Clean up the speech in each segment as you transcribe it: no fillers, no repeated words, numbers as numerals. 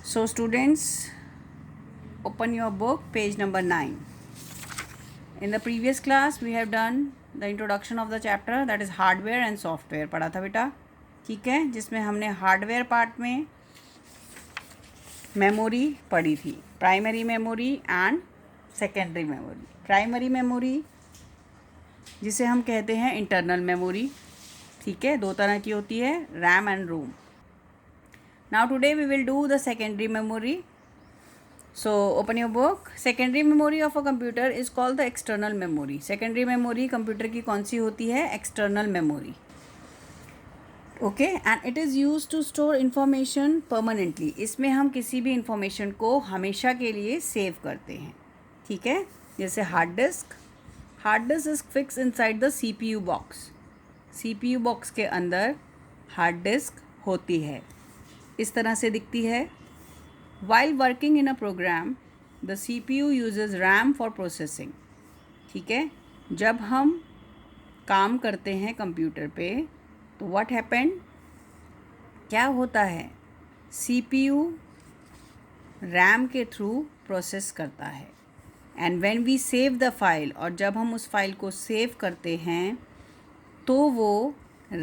So students, open your book, page number 9. In the previous class we have done the introduction of the chapter, that is hardware and software. पढ़ा था बेटा, ठीक है, जिसमें हमने hardware part में memory पढ़ी थी, primary memory and secondary memory. Primary memory जिसे हम कहते हैं इंटरनल मेमोरी, ठीक है, दो तरह की होती है, RAM and ROM. Now today we will do the secondary memory. So open your book. Secondary memory of a computer is called the external memory. Secondary memory computer की कौन सी होती है? External memory. Okay, and it is used to store information permanently. इसमें हम किसी भी information को हमेशा के लिए सेव करते हैं, ठीक है. जैसे hard disk. Hard disk is fix inside the CPU box. CPU box के अंदर हार्ड डिस्क होती है, इस तरह से दिखती है. While working in a program, the CPU uses RAM for processing. ठीक है, जब हम काम करते हैं कंप्यूटर पे तो what happened, क्या होता है, CPU RAM के थ्रू प्रोसेस करता है. And when we save the file, और जब हम उस फाइल को सेव करते हैं तो वो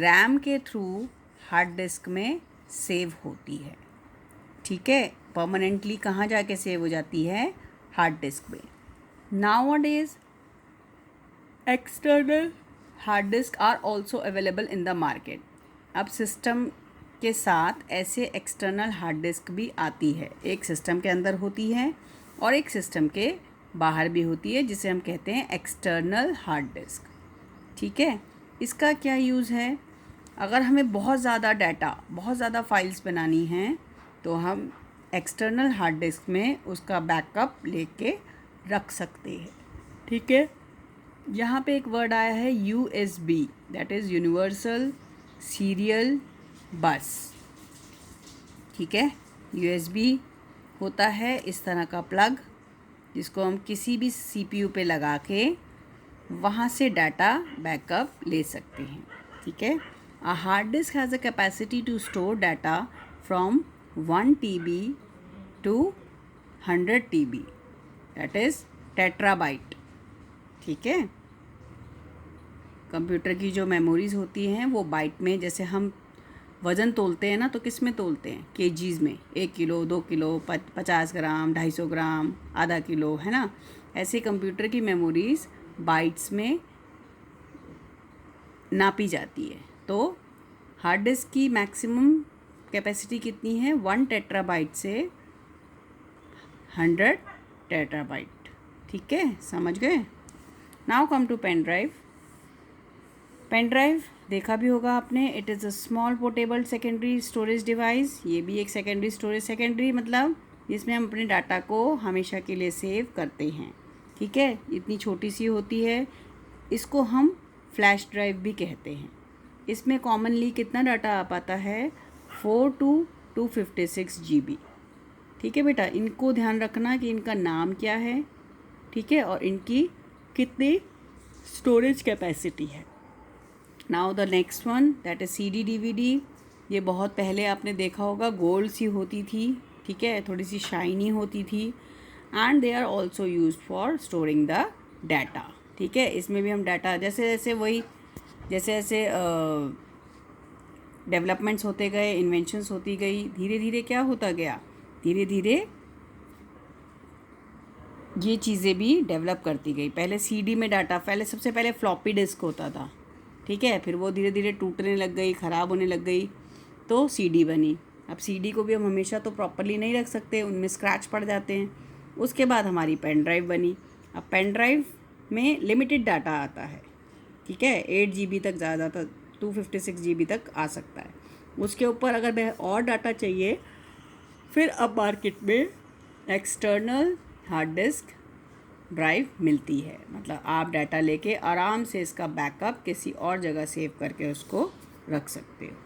RAM के थ्रू हार्ड डिस्क में सेव होती है, ठीक है. परमानेंटली कहाँ जाके सेव हो जाती है? हार्ड डिस्क में. Nowadays external hard disk are also available in the market. अब सिस्टम के साथ ऐसे एक्सटर्नल हार्ड डिस्क भी आती है. एक सिस्टम के अंदर होती है और एक सिस्टम के बाहर भी होती है, जिसे हम कहते हैं एक्सटर्नल हार्ड डिस्क, ठीक है. इसका क्या यूज़ है? अगर हमें बहुत ज़्यादा डाटा, बहुत ज़्यादा फाइल्स बनानी हैं तो हम एक्सटर्नल हार्ड डिस्क में उसका बैकअप लेके रख सकते हैं, ठीक है. यहाँ पे एक वर्ड आया है USB, that is universal serial बस, ठीक है. USB होता है इस तरह का प्लग, जिसको हम किसी भी CPU पे लगा के वहाँ से डाटा बैकअप ले सकते हैं, ठीक है. A hard disk has a capacity to store data from 1 TB to 100 TB, that is terabyte, ठीक है. कंप्यूटर की जो मेमोरीज होती हैं वो बाइट में, जैसे हम वज़न तोलते हैं ना, तो किस में तोलते हैं? केजीज़ में. 1 किलो, 2 किलो, 50 ग्राम, 250 ग्राम, आधा किलो, है ना. ऐसे कंप्यूटर की मेमोरीज बाइट्स में नापी जाती है. तो हार्ड डिस्क की मैक्सिमम कैपेसिटी कितनी है? 1 टेट्राबाइट से 100 टेट्राबाइट, ठीक है, समझ गए. Now come to pen drive. Pen drive देखा भी होगा आपने. It is a small portable secondary storage device. ये भी एक सेकेंडरी स्टोरेज, सेकेंडरी मतलब जिसमें हम अपने डाटा को हमेशा के लिए सेव करते हैं, ठीक है. इतनी छोटी सी होती है. इसको हम फ्लैश ड्राइव भी कहते हैं. इसमें कॉमनली कितना डाटा आ पाता है? 4 to 256 GB, ठीक है बेटा. इनको ध्यान रखना कि इनका नाम क्या है, ठीक है, और इनकी कितनी स्टोरेज कैपेसिटी है. Now the next one, that is CD DVD. ये बहुत पहले आपने देखा होगा, गोल्ड सी होती थी, ठीक है, थोड़ी सी शाइनी होती थी. And they are also use for storing the data, ठीक है. इसमें भी हम डाटा जैसे जैसे डेवलपमेंट्स होते गए, इन्वेंशंस होती गई, धीरे धीरे क्या होता गया, धीरे धीरे ये चीज़ें भी डेवलप करती गई. पहले CD में डाटा, पहले सबसे पहले फ्लॉपी डिस्क होता था, ठीक है. फिर वो धीरे धीरे टूटने लग गई, ख़राब होने लग गई, तो CD बनी. अब CD को भी हम हमेशा तो प्रॉपरली नहीं रख सकते, उनमें स्क्रैच पड़ जाते हैं. उसके बाद हमारी पेन ड्राइव बनी. अब पेन ड्राइव में लिमिटेड डाटा आता है, ठीक है. 8 GB तक, ज़्यादातर 256 GB तक आ सकता है. उसके ऊपर अगर और डाटा चाहिए, फिर अब मार्केट में एक्सटर्नल हार्ड डिस्क ड्राइव मिलती है. मतलब आप डाटा लेके आराम से इसका बैकअप किसी और जगह सेव करके उसको रख सकते हो.